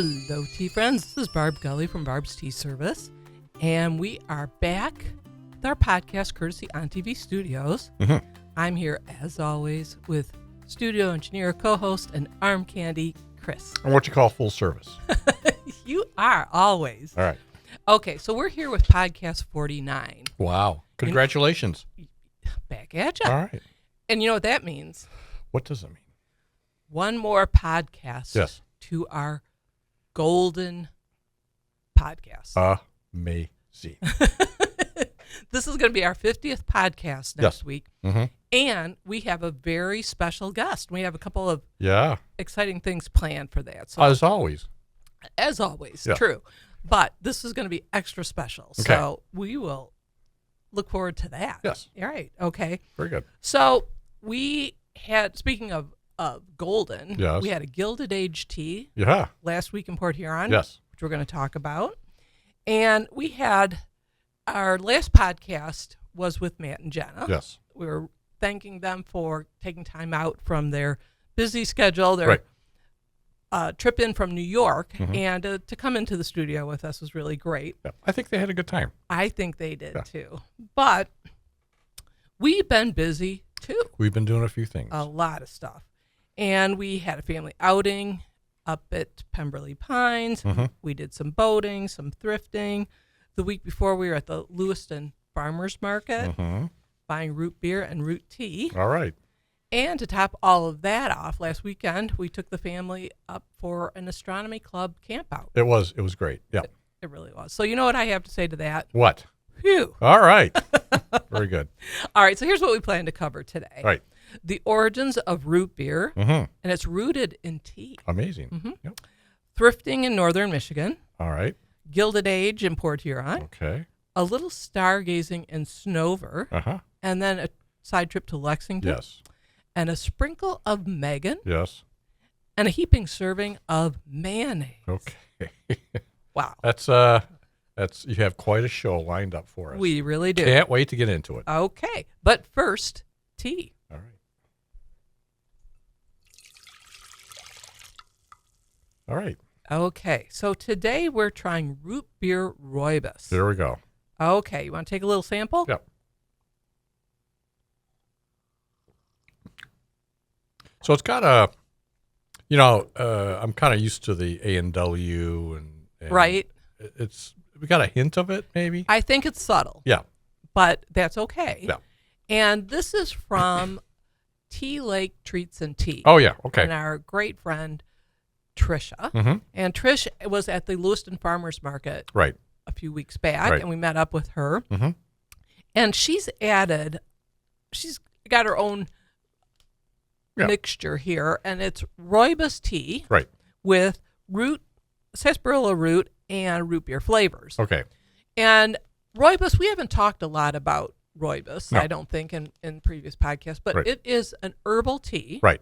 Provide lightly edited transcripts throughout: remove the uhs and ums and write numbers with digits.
Hello, tea friends. This is Barb Gully from Barb's Tea Service, and we are back with our podcast courtesy on TV Studios. Mm-hmm. I'm here, as always, with studio engineer, co-host, and arm candy, Chris. And what you call full service. You are always. All right. Okay, so we're here with podcast 49. Wow. Congratulations. Back at ya. All right. And you know what that means? What does it mean? One more podcast Yes. to our golden podcast. Amazing. This is going to be our 50th podcast next Yes. week. Mm-hmm. And we have a very special guest. We have a couple of exciting things planned for that. So, As always. as always, Yeah. true. But this is going to be extra special. Okay. So we will look forward to that. Yes. All right. Okay. Very good. So we had, speaking of golden, Yes. we had a Gilded Age tea Yeah. last week in Port Huron, Yes. which we're going to talk about. And we had our last podcast was with Matt and Jenna. Yes. We were thanking them for taking time out from their busy schedule, their Right. trip in from New York, Mhm. and to come into the studio with us was really great. Yeah. I think they had a good time. I think they did Yeah. too. But we've been busy too. We've been doing a few things. A lot of stuff. And we had a family outing up at Pemberley Pines. Mhm. We did some boating, some thrifting. The week before, we were at the Lewiston Farmers Market Mm-hmm. buying root beer and root tea. All right. And to top all of that off, last weekend, we took the family up for an astronomy club campout. It was great. Yeah. It really was. So you know what I have to say to that? What? Phew. All right. Very good. All right, so here's what we plan to cover today. Right. The origins of root beer, Mm-hmm. and it's rooted in tea. Amazing. Mhm. Yep. Thrifting in northern Michigan. All right. Gilded Age in Port Huron. Okay. A little stargazing in Snover. Uh-huh. And then a side trip to Lexington. Yes. And a sprinkle of Megan. Yes. And a heaping serving of mayonnaise. Okay. Wow. That's you have quite a show lined up for us. We really do. Can't wait to get into it. Okay. But first, tea. All right. All right. Okay. So today we're trying root beer rooibos. There we go. Okay. You want to take a little sample? Yep. So it's got a, I'm kind of used to the A&W and Right. We got a hint of it maybe. I think it's subtle. Yeah. But that's okay. Yeah. And this is from Tea Lake Treats and Tea. Oh yeah. Okay. And our great friend, Trisha. Mm-hmm. And Trish was at the Lewiston Farmers Market Right. a few weeks back, Right. and we met up with her. Mm-hmm. And she's got her own mixture here, and it's rooibos tea Right. with sarsaparilla root and root beer flavors. Okay. And rooibos, we haven't talked a lot about rooibos, No. I don't think, in previous podcasts, but Right. it is an herbal tea. Right.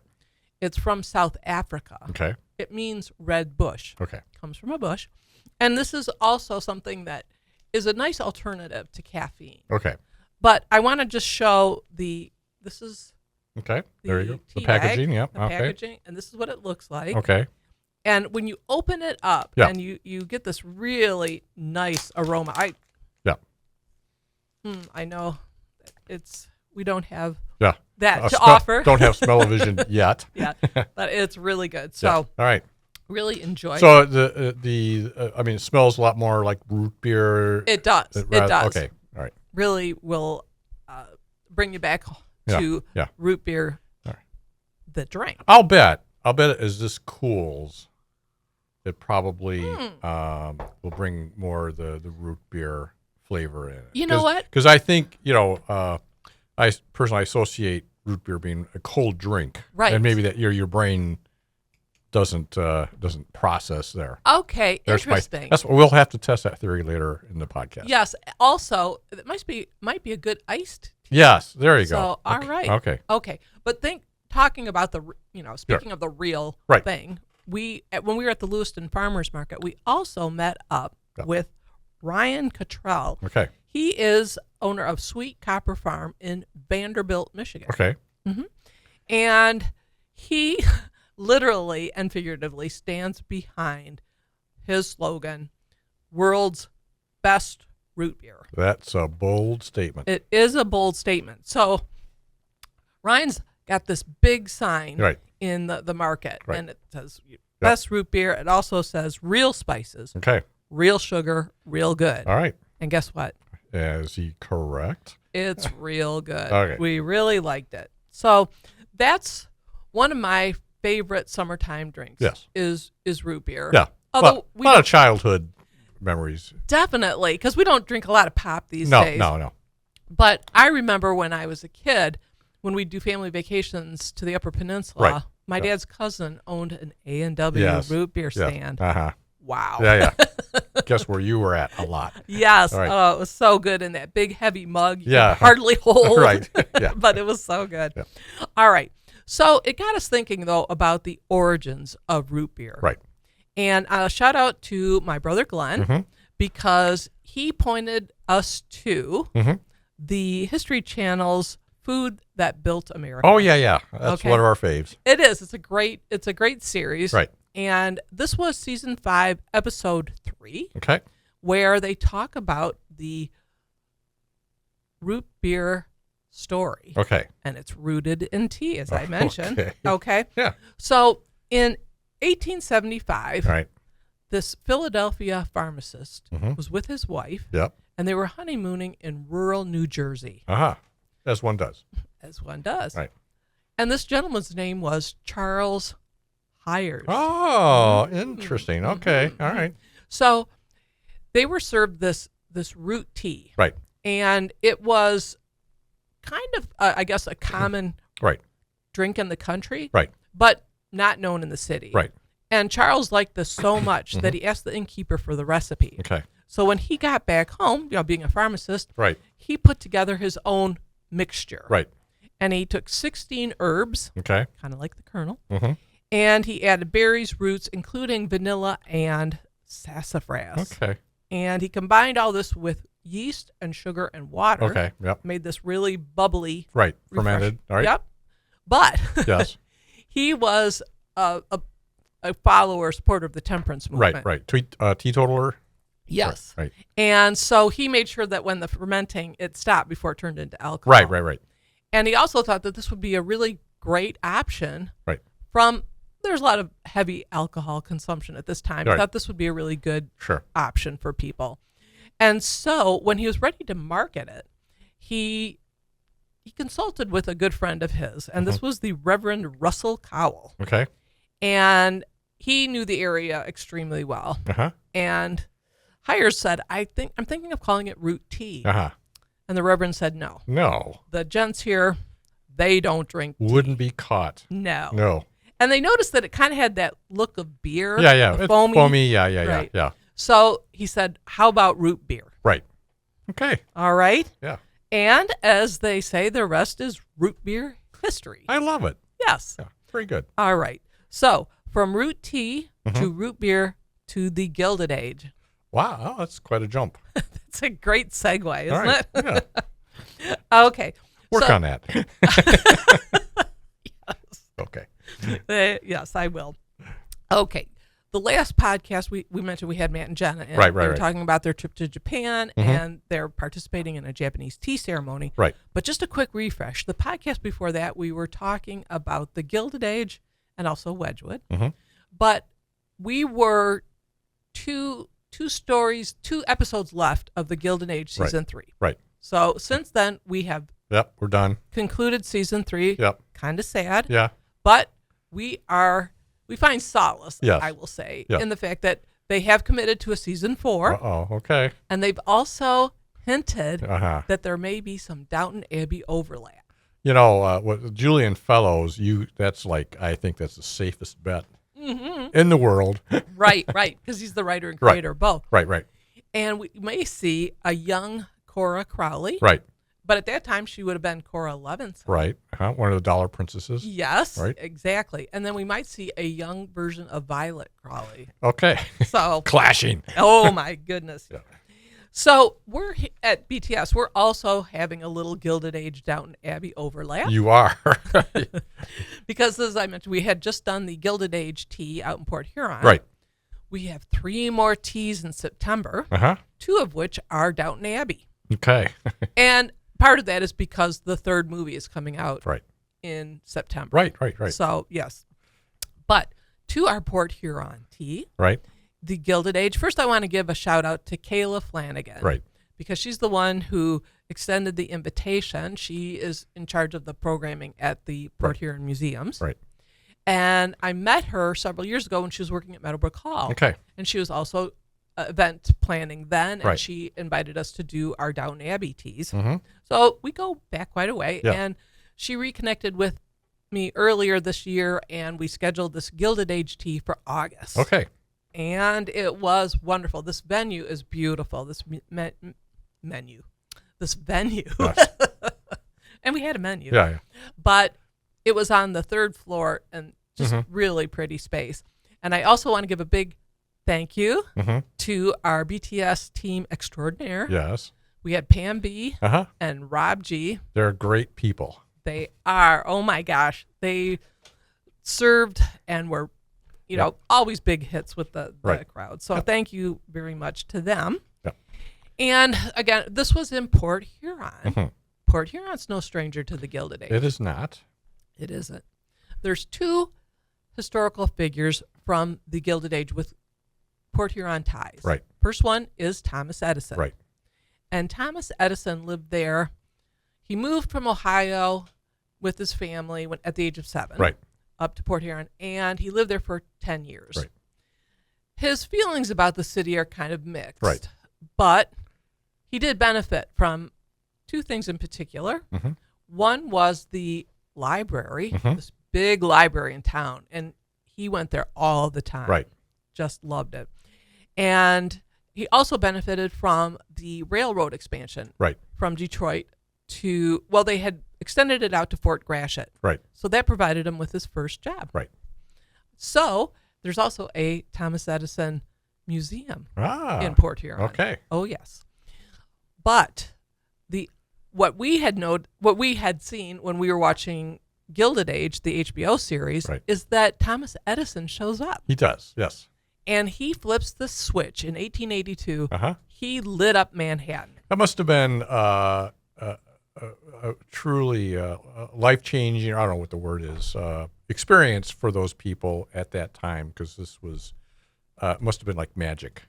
It's from South Africa. Okay. It means red bush. Okay. Comes from a bush. And this is also something that is a nice alternative to caffeine. Okay. But I want to just show this is Okay. There you go. The tea bag, packaging. Yep. the Okay. packaging, and this is what it looks like. Okay. And when you open it up, Yeah. and you get this really nice aroma. I know we don't have Yeah. that to offer. Don't have smell-o-vision yet. Yeah, but it's really good. So Yeah. All right. really enjoy So it smells a lot more like root beer. it. Does. It does. Okay. All right. Really will bring you back to Yeah. root beer, All right. the drink. I'll bet as this cools, it probably will bring more of the root beer flavor in it. You know what? Because I think, I personally associate root beer being a cold drink. Right. And maybe that your brain doesn't process there. Okay, There's interesting. We'll have to test that theory later in the podcast. Yes. Also, it might be a good iced tea. Yes, there you go. So, all Okay. right. Okay. Okay. But talking about speaking of the real Right. thing, when we were at the Lewiston Farmers Market, we also met up with Ryan Cottrell. Okay. He is owner of Sweet Copper Farm in Vanderbilt, Michigan. Okay. And he literally and figuratively stands behind his slogan, world's best root beer. That's a bold statement. It is a bold statement. So Ryan's got this big sign Right. in the market, Right. and it says best root beer. It also says real spices, Okay. real sugar, real good. All right. And guess what? Is he correct? It's real good. Okay. We really liked it. So that's one of my favorite summertime drinks. Yes. Is root beer. Yeah. Although A lot of childhood memories. definitely, because we don't drink a lot of pop these days. No. But I remember when I was a kid, when we'd do family vacations to the Upper Peninsula, Right. my dad's cousin owned an A&W Yes. root beer Yes. stand. Uh-huh. Wow. Yeah. Guess where you were at a lot. Yes. All right. Oh, it was so good in that big heavy mug you Yeah. could hardly hold. Right. Yeah. But it was so good. Yeah. All right. So it got us thinking, though, about the origins of root beer. Right. And shout out to my brother Glenn, Mm-hmm. because he pointed us to Mm-hmm. the History Channel's Food That Built America. Oh, yeah. That's Okay. one of our faves. It is. It's a great series. Right. And this was season 5, episode 3, Okay. where they talk about the root beer story. Okay. And it's rooted in tea, as I mentioned. Okay. Okay. Yeah. So in 1875, All right. this Philadelphia pharmacist Mhm. was with his wife, Yep. and they were honeymooning in rural New Jersey, Uh-huh. As one does. as one does. Right. And this gentleman's name was Charles Hires. Oh, interesting. Okay. All right. So they were served this root tea, Right. and it was kind of, I guess, a common Right. drink in the country, Right. but not known in the city. Right. And Charles liked this so much that he asked the innkeeper for the recipe. Okay. So when he got back home, being a pharmacist, Right. he put together his own mixture. Right. And he took 16 herbs, Okay. kind of like the kernel, Mm-hmm. and he added berries, roots, including vanilla and sassafras. Okay. And he combined all this with yeast and sugar and water. Okay. Yep. Made this really bubbly. Right. refresh- Fermented. All right. Yep. But Yes. he was a follower, supporter of the temperance movement. Right. Teetotaler. Yes. Right. And so he made sure that when the fermenting, it stopped before it turned into alcohol. Right. And he also thought that this would be a really great option Right. there's a lot of heavy alcohol consumption at this time. Right. I thought this would be a really good Sure. option for people. And so when he was ready to market it, he consulted with a good friend of his, and this was the Reverend Russell Cowell. Okay. And he knew the area extremely well. Uh-huh. And Hires said, I'm thinking of calling it root tea. Uh-huh. And the Reverend said, no. No. The gents here, they don't drink tea. Wouldn't be caught. No. No. And they noticed that it kind of had that look of beer. Yeah. the It's foamy. Yeah. Right. So he said, how about root beer? Right. Okay. All right. Yeah. And as they say, the rest is root beer history. I love it. Yes. Yeah. Very good. All right. So from root tea Mm-hmm. to root beer to the Gilded Age. Wow. That's quite a jump. It's a great segue, isn't All right. it? Yeah. Okay. Work So- on that. Okay. Yes, I will. Okay. The last podcast we mentioned we had Matt and Jenna, and Right, they were right. talking about their trip to Japan, and they're participating in a Japanese tea ceremony. Right. But just a quick refresh. The podcast before that, we were talking about the Gilded Age and also Wedgwood. Mhm. But we were two episodes left of the Gilded Age season 3. Right. So since then, we have Yep. We're done. concluded season 3. Yep. Kind of sad. Yeah. But we find solace, Yes. I will say, Yeah. in the fact that they have committed to a season 4, Uh-oh. Okay. and they've also hinted Uh-huh. that there may be some Downton Abbey overlap. You know, what Julian Fellows, I think that's the safest bet in the world. Right, because he's the writer and Right. creator of both. Right. And we may see a young Cora Crowley, Right. but at that time she would have been Cora Levinson. Right. One of the Dollar Princesses. Yes, Right. exactly. And then we might see a young version of Violet Crowley. Okay. So, Clashing. oh my goodness. Yeah. So we're at BTS. We're also having a little Gilded Age Downton Abbey overlap You are. because, as I mentioned, we had just done the Gilded Age tea out in Port Huron. Right. We have 3 more teas in September, 2 of which are Downton Abbey. Okay. And part of that is because the 3rd movie is coming out Right. in September. Right. So, yes. But to our Port Huron tea, Right. the Gilded Age. First, I want to give a shout out to Kayla Flanagan. Right. Because she's the one who extended the invitation. She is in charge of the programming at the Port Huron Museums. Right. And I met her several years ago when she was working at Meadowbrook Hall. Okay. And she was also event planning then, and she invited us to do our Downton Abbey teas. So we go back quite a way. Yeah. And she reconnected with me earlier this year, and we scheduled this Gilded Age tea for August. Okay. And it was wonderful. This venue is beautiful. This venue. Yes. And we had a menu. Yeah. But it was on the 3rd floor and just really pretty space. And I also want to give a big thank you to our BTS team extraordinaire. Yes. We had Pam B and Rob G. They're great people. They are. Oh my gosh. They served and were, you know, always big hits with the crowd. So thank you very much to them. Yeah. And again, this was in Port Huron. Port Huron's no stranger to the Gilded Age. It is not. It isn't. There's 2 historical figures from the Gilded Age with Port Huron ties. Right. First one is Thomas Edison. Right. And Thomas Edison lived there. He moved from Ohio with his family at the age of 7. Right. Up to Port Huron, and he lived there for 10 years. Right. His feelings about the city are kind of mixed. Right. But he did benefit from 2 things in particular. One was the library, this big library in town, and he went there all the time. Right. Just loved it. And he also benefited from the railroad expansion. Right. From Detroit to, well, they had extended it out to Fort Gratiot. Right. So that provided him with his first job. Right. So there's also a Thomas Edison museum in Port Huron. Okay. Oh yes. But what we had seen when we were watching Gilded Age, the HBO series, is that Thomas Edison shows up. He does. Yes. And he flips the switch in 1882. He lit up Manhattan. That must have been truly life-changing, I don't know what the word is, experience for those people at that time, because this was must have been like magic.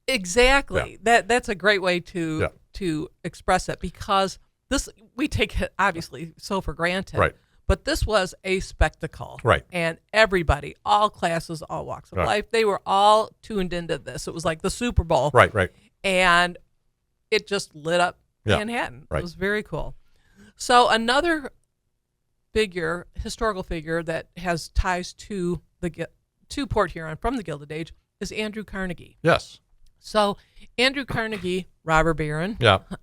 Exactly. Yeah. That's a great way to express it, because this, we take it obviously so for granted. Right. But this was a spectacle. Right. And everybody, all classes, all walks of life, they were all tuned into this. It was like the Super Bowl. Right. And it just lit up Manhattan. Right. It was very cool. So another historical figure that has ties to Port Huron from the Gilded Age is Andrew Carnegie. Yes. So Andrew Carnegie, robber baron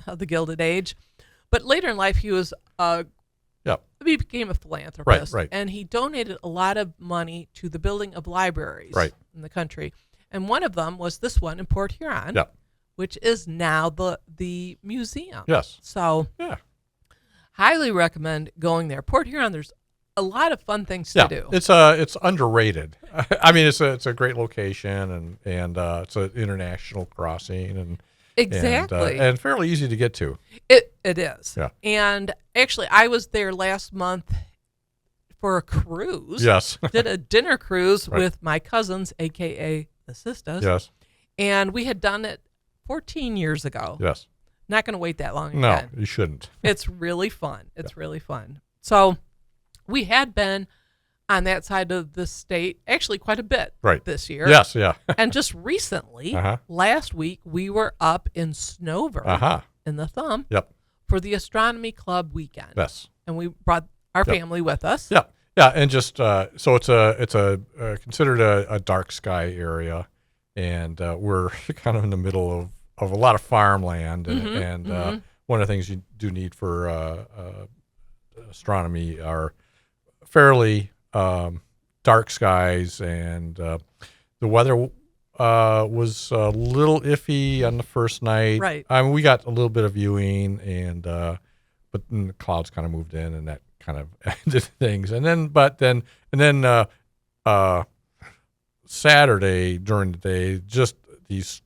of the Gilded Age. But later in life, he was he became a philanthropist. Right. And he donated a lot of money to the building of libraries in the country. And one of them was this one in Port Huron, which is now the museum. Yes. So highly recommend going there. Port Huron, there's a lot of fun things to do. It's underrated. I mean, it's a great location, and it's an international crossing, and exactly, and fairly easy to get to. It is. Yeah. And actually, I was there last month for a cruise. Yes. Did a dinner cruise with my cousins, aka the sisters. Yes. And we had done it 14 years ago. Yes. Not going to wait that long again. No, you shouldn't. It's really fun. It's really fun. So we had been on that side of the state actually quite a bit this year. Yes, yeah. And just recently, last week, we were up in Snover in the Thumb for the Astronomy Club weekend. Yes. And we brought our family with us. Yeah. Yeah, and just so it's considered a dark sky area, and we're kind of in the middle of a lot of farmland, and one of the things you do need for astronomy are fairly dark skies, and the weather was a little iffy on the first night. Right. I mean, we got a little bit of viewing, and but then the clouds kind of moved in, and that kind of ended things. And then Saturday during the day, just these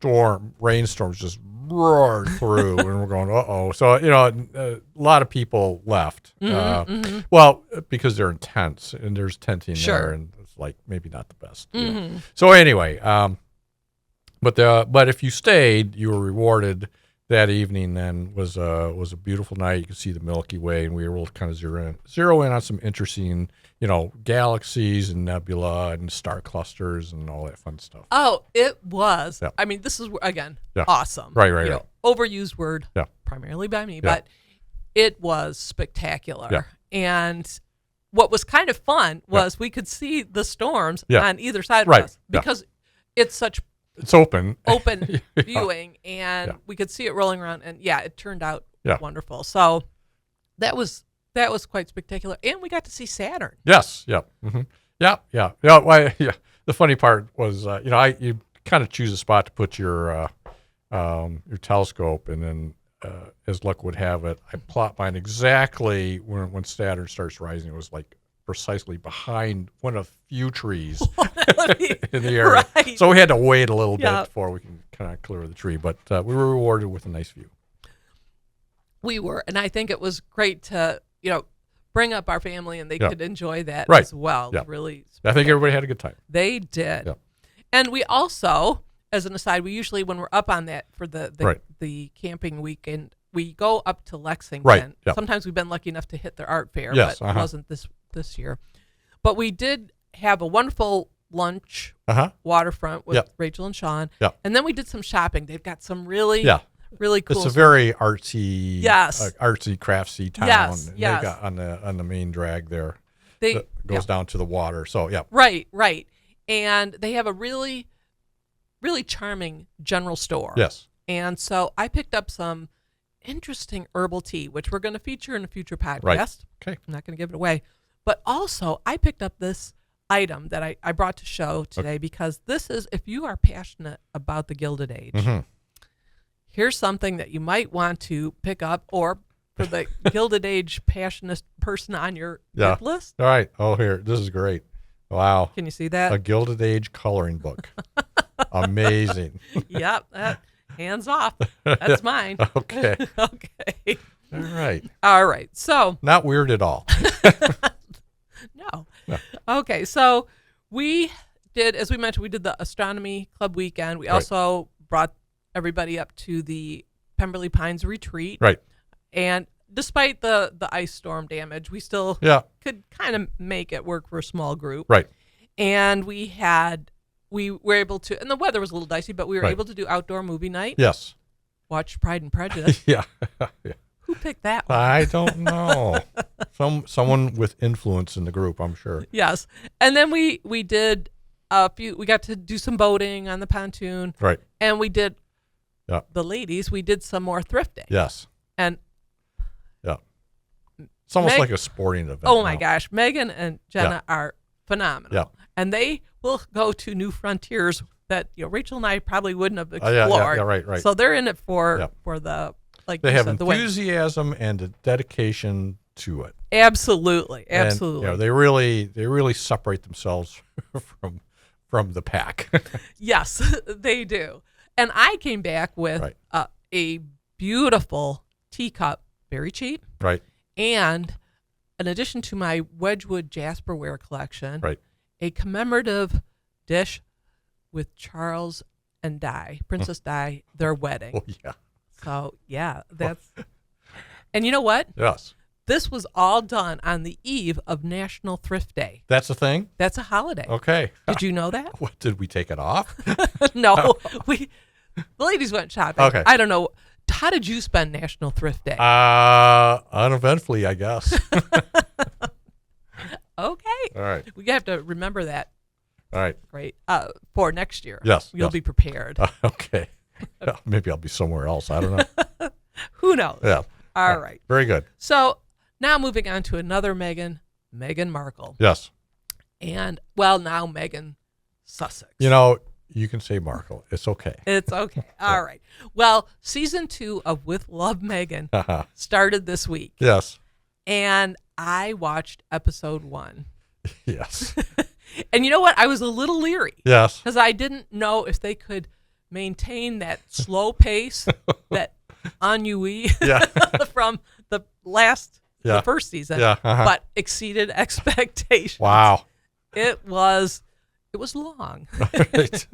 rainstorms just roared through, and we're going, uh-oh. So, a lot of people left. Well, because they're in tents, and there's tenting there, and it's like maybe not the best. So anyway, but if you stayed, you were rewarded. That evening then was a beautiful night. You could see the Milky Way, and we were able to kind of zero in on some interesting, galaxies and nebula and star clusters and all that fun stuff. Oh, it was. Yeah. I mean, this is, again, awesome. Right. Overused word, primarily by me, but it was spectacular. Yeah. And what was kind of fun was we could see the storms on either side of us because it's such open viewing, and we could see it rolling around, and it turned out wonderful. So that was quite spectacular, and we got to see Saturn. Yes, The funny part was, you kind of choose a spot to put your telescope, and then as luck would have it, I plot mine exactly when Saturn starts rising. It was like precisely behind one of the few trees in the area. Right. So we had to wait a little bit before we can kind of clear the tree, but we were rewarded with a nice view. We were, and I think it was great to, bring up our family, and they could enjoy that as well. Yeah. Really, I think everybody had a good time. They did. Yeah. And we also, as an aside, we usually, when we're up on that for the camping weekend, we go up to Lexington. Right. Yeah. Sometimes we've been lucky enough to hit their art fair, but it wasn't this year. But we did have a wonderful lunch waterfront with Rachel and Sean. Yeah. And then we did some shopping. They've got some really cool. It's a very artsy, craftsy town. Yes. They've got on the main drag there. That goes down to the water. So Right. And they have a really, really charming general store. Yes. And so I picked up some interesting herbal tea, which we're going to feature in a future podcast. Right. Okay. I'm not going to give it away. But also, I picked up this item that I brought to show today because this is, if you are passionate about the Gilded Age, here's something that you might want to pick up, or for the Gilded Age passionate person on your gift list. All right. Oh, here. This is great. Wow. Can you see that? A Gilded Age coloring book. Amazing. Yep. Hands off. That's mine. Okay. Okay. All right. So. Not weird at all. No. Okay. So we did, as we mentioned, we did the Astronomy Club weekend. We also brought everybody up to the Pemberley Pines retreat. Right. And despite the ice storm damage, we still could kind of make it work for a small group. Right. And we were able to, and the weather was a little dicey, but we were able to do outdoor movie night. Yes. Watch Pride and Prejudice. Yeah. Who picked that one? I don't know. Someone with influence in the group, I'm sure. Yes. And then we did we got to do some boating on the pontoon. Right. And we did, the ladies, we did some more thrifting. Yes. And it's almost like a sporting event. Oh my gosh. Megan and Jenna are phenomenal. Yeah. And they will go to new frontiers that Rachel and I probably wouldn't have explored. Yeah, right. So they're in it for the, like they you have said, enthusiasm and a dedication to it. Absolutely. And, they really separate themselves from the pack. Yes, they do. And I came back with a beautiful teacup, very cheap. Right. And in addition to my Wedgwood Jasperware collection, a commemorative dish with Charles and Princess Di, their wedding. Oh, yeah. So, that's... And you know what? Yes. This was all done on the eve of National Thrift Day. That's a thing? That's a holiday. Okay. Did you know that? What, did we take it off? No. The ladies went shopping. Okay. I don't know. How did you spend National Thrift Day? Uneventfully, I guess. Okay. All right. We have to remember that. All right. Great. For next year. Yes. You'll be prepared. Okay. Maybe I'll be somewhere else. I don't know. Who knows? Yeah. All right. Very good. So now moving on to another Meghan Markle. Yes. And, well, now Meghan Sussex. You can say Markle. It's okay. It's okay. All right. Well, season 2 of With Love, Meghan started this week. Yes. And I watched episode 1. Yes. And you know what? I was a little leery. Yes. Because I didn't know if they could maintain that slow pace, that ennui Yeah. from the first season, Yeah. but exceeded expectations. Wow. It was long. Right.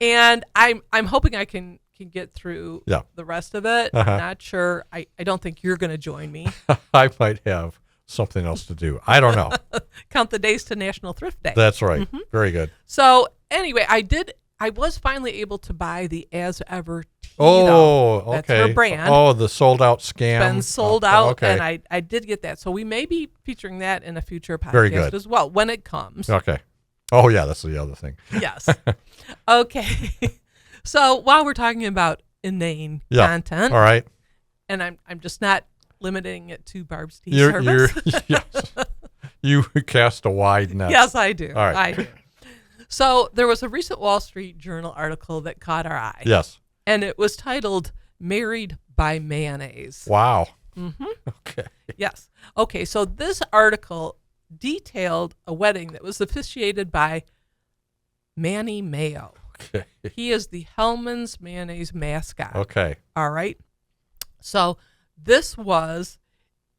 And I'm hoping I can get through Yeah. the rest of it. Uh-huh. I'm not sure. I don't think you're going to join me. I might have something else to do. I don't know. Count the days to National Thrift Day. That's right. Very good. So anyway, I was finally able to buy the As Ever Tito. Oh, okay. That's her brand. Oh, the sold out scam. Been sold out, Okay. and I did get that. So we may be featuring that in a future Very podcast good. as well when it comes. Okay. Oh, yeah, that's the other thing. Yes. Okay. So while we're talking about inane content, All right. and I'm just not limiting it to Barb's tea You're service. yes. You cast a wide net. Yes, I do. All right. I do. So there was a recent Wall Street Journal article that caught our eye. Yes. And it was titled "Married by Mayonnaise." Wow. Mm-hmm. Okay. Yes. Okay, so this article detailed a wedding that was officiated by Manny Mayo. Okay. He is the Hellman's Mayonnaise mascot. Okay. All right. So this was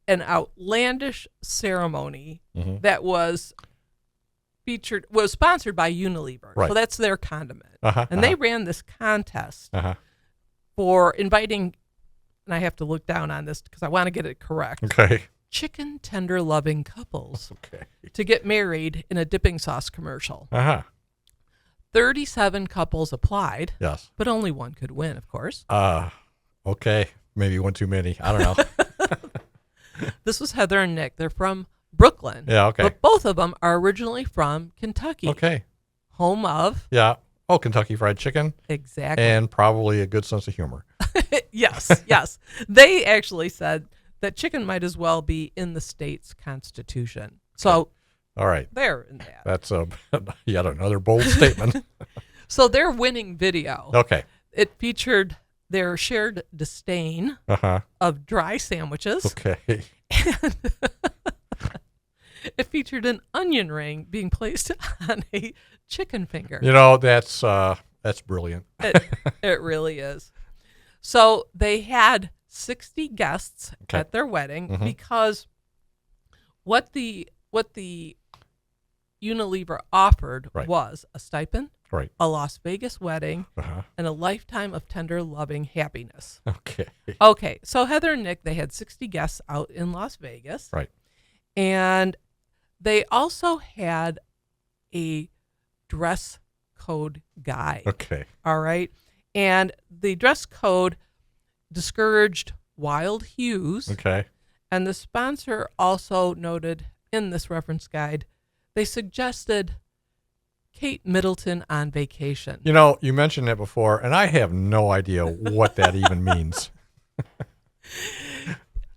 an outlandish ceremony that was sponsored by Unilever. Right. So that's their condiment. And they ran this contest for inviting, and I have to look down on this because I want to get it correct, Okay. chicken tender loving couples Okay. to get married in a dipping sauce commercial. 37 couples applied, Yes. but only one could win, of course. Okay. Maybe one too many. I don't know. This was Heather and Nick. They're from Brooklyn. Yeah. Okay. But both of them are originally from Kentucky. Okay. Home of. Yeah. Oh, Kentucky Fried Chicken. Exactly. And probably a good sense of humor. Yes, yes. They actually said that chicken might as well be in the state's constitution. So All right. they're in that. That's yet another bold statement. So their winning video, Okay. it featured their shared disdain of dry sandwiches. Okay. And it featured an onion ring being placed on a chicken finger. You know, that's brilliant. It really is. So they had 60 guests at their wedding because what the Unilever offered was a stipend, a Las Vegas wedding, and a lifetime of tender, loving happiness. Okay. Okay, so Heather and Nick, they had 60 guests out in Las Vegas. Right. And they also had a dress code guide. Okay. All right. And the dress code discouraged wild hues. Okay. And the sponsor also noted in this reference guide, they suggested Kate Middleton on vacation. You know, you mentioned it before, and I have no idea what that even means.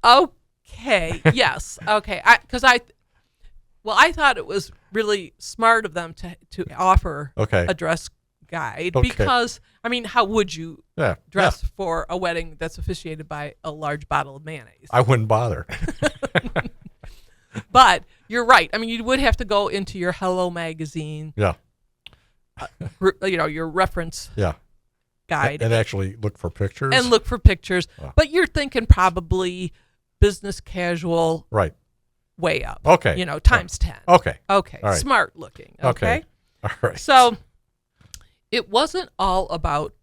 Okay. Yes. Okay. I thought it was really smart of them to offer a dress guide because, I mean, how would you dress for a wedding that's officiated by a large bottle of mayonnaise? I wouldn't bother. But you're right. I mean, you would have to go into your Hello magazine. Yeah. Your reference guide. And actually look for pictures. And look for pictures. Oh. But you're thinking probably business casual. Right. Way up. Okay. Times 10. Okay. Okay. All right. Smart looking. Okay. All right. So it wasn't all about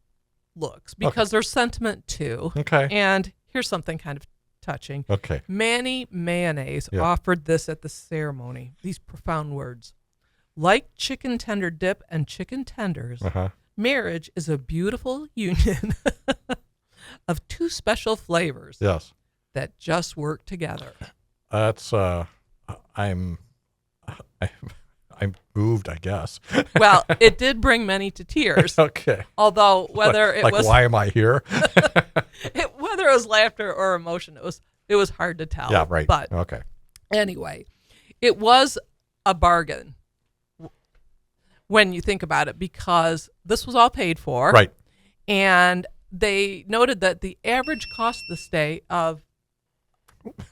looks because there's sentiment too. Okay. And here's something kind of touching. Okay. Manny Mayonnaise offered this at the ceremony. These profound words. Like chicken tender dip and chicken tenders, marriage is a beautiful union of two special flavors. Yes. That just work together. That's I'm moved, I guess. Well, it did bring many to tears. Okay. Although whether it was why am I here? Whether it was laughter or emotion, it was hard to tell. Yeah, right. But okay. Anyway, it was a bargain when you think about it because this was all paid for. Right. And they noted that the average cost of the stay of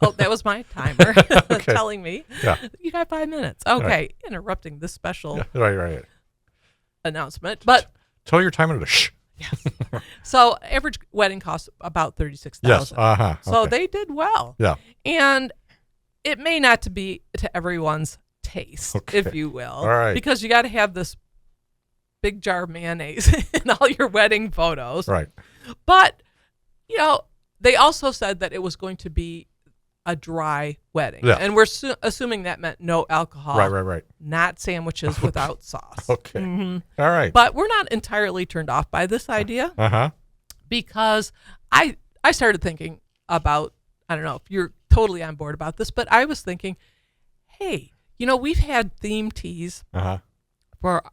Oh, that was my timer Okay. telling me. Yeah. You got 5 minutes. Okay. Interrupting this special Yeah, right. announcement. But Tell your timer to shh. yes. So average wedding costs about $36,000. Yes. So Okay. they did well. Yeah. And it may not be to everyone's taste, Okay. if you will. All right. Because you got to have this big jar of mayonnaise in all your wedding photos. Right. But, they also said that it was going to be a dry wedding. Yeah. And we're assuming that meant no alcohol. Right. Not sandwiches without sauce. Okay. Mhm. All right. But we're not entirely turned off by this idea because I started thinking about, I don't know if you're totally on board about this, but I was thinking, hey, we've had themed teas for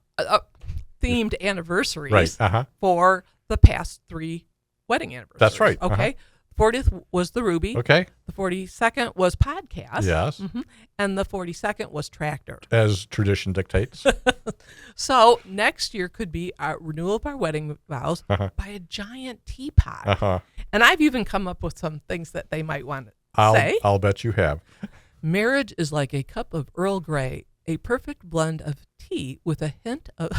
themed anniversaries Right. for the past 3 wedding anniversaries. That's right. Okay. 40th was the Ruby. Okay. The 42nd was Podcast. Yes. And the 42nd was Tractor. As tradition dictates. So next year could be our renewal of our wedding vows by a giant teapot. And I've even come up with some things that they might want to say. I'll bet you have. Marriage is like a cup of Earl Grey, a perfect blend of tea with a hint of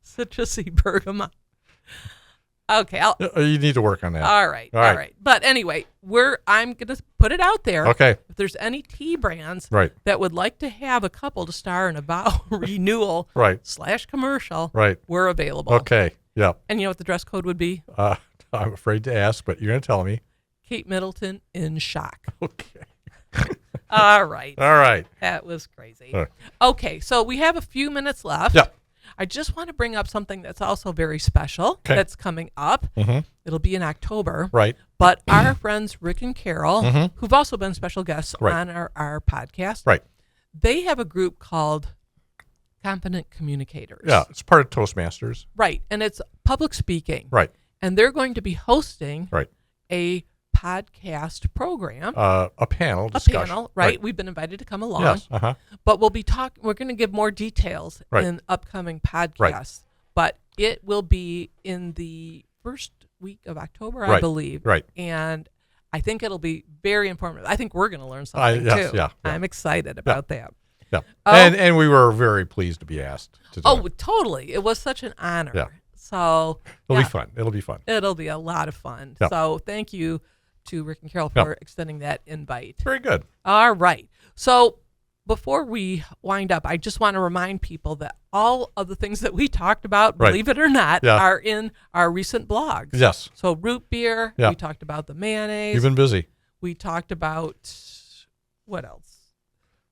citrusy bergamot. Okay, You need to work on that. all right. But anyway, I'm going to put it out there. Okay. If there's any tea brands Right. that would like to have a couple to star in a vow renewal Right. / commercial, Right. we're available. Okay. Yeah. And you know what the dress code would be? I'm afraid to ask, but you're going to tell me. Kate Middleton in shock. Okay. All right. All right. That was crazy. All right. Okay, so we have a few minutes left. Yeah. I just want to bring up something that's also very special Okay. that's coming up. It'll be in October. Right. But our friends Rick and Carol, Mhm. who've also been special guests Right. on our podcast, Right. they have a group called Confident Communicators. Yeah. It's part of Toastmasters. Right. And it's public speaking. Right. And they're going to be hosting Right. a podcast program. A panel A discussion. panel, right? We've been invited to come along. Yes. But we're going to give more details Right. in upcoming podcasts. But it will be in the first week of October, I Right. believe. Right. And I think it'll be very informative. I think we're going to learn something Yes, too. yeah. I'm excited about that. Yeah. Oh. And we were very pleased to be asked to do Oh, it. totally. It was such an honor. Yeah. So It'll be fun. It'll be fun. It'll be a lot of fun. Yeah. So thank you to Rick and Carol Yeah. for extending that invite. Very good. All right. So before we wind up, I just want to remind people that all of the things that we talked about, Right. believe it or not, Yeah. are in our recent blogs. Yes. So root beer, Yeah. we talked about the mayonnaise. You've been busy. We talked about, what else?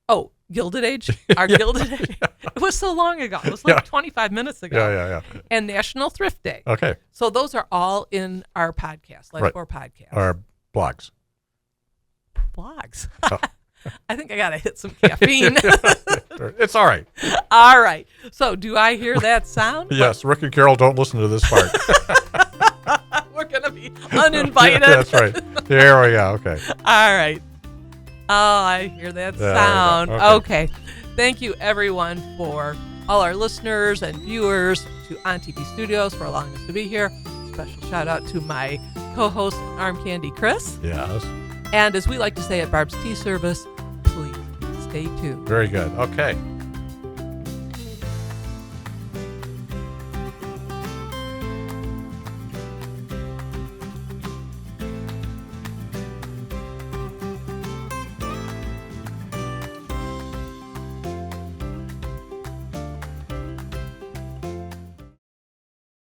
Oh, Gilded Age. Our Yeah. Gilded Age. It was so long ago. It was like Yeah. 25 minutes ago. Yeah. And National Thrift Day. Okay. So those are all in our podcast, Life Right. 4 podcast. Our blogs. Blogs. Oh. I think I got to hit some caffeine. It's all right. All right. So do I hear that sound? Yes. Rick and Carol, don't listen to this part. We're going to be uninvited. That's right. There we go. Okay. All right. Oh, I hear that There we go. sound. Okay. Okay. Thank you, everyone, for all our listeners and viewers, to On TV Studios for allowing us to be here. Special shout out to my co-host, Arm Candy Chris. Yes. And as we like to say at Barb's Tea Service, please stay tuned. Very good. Okay.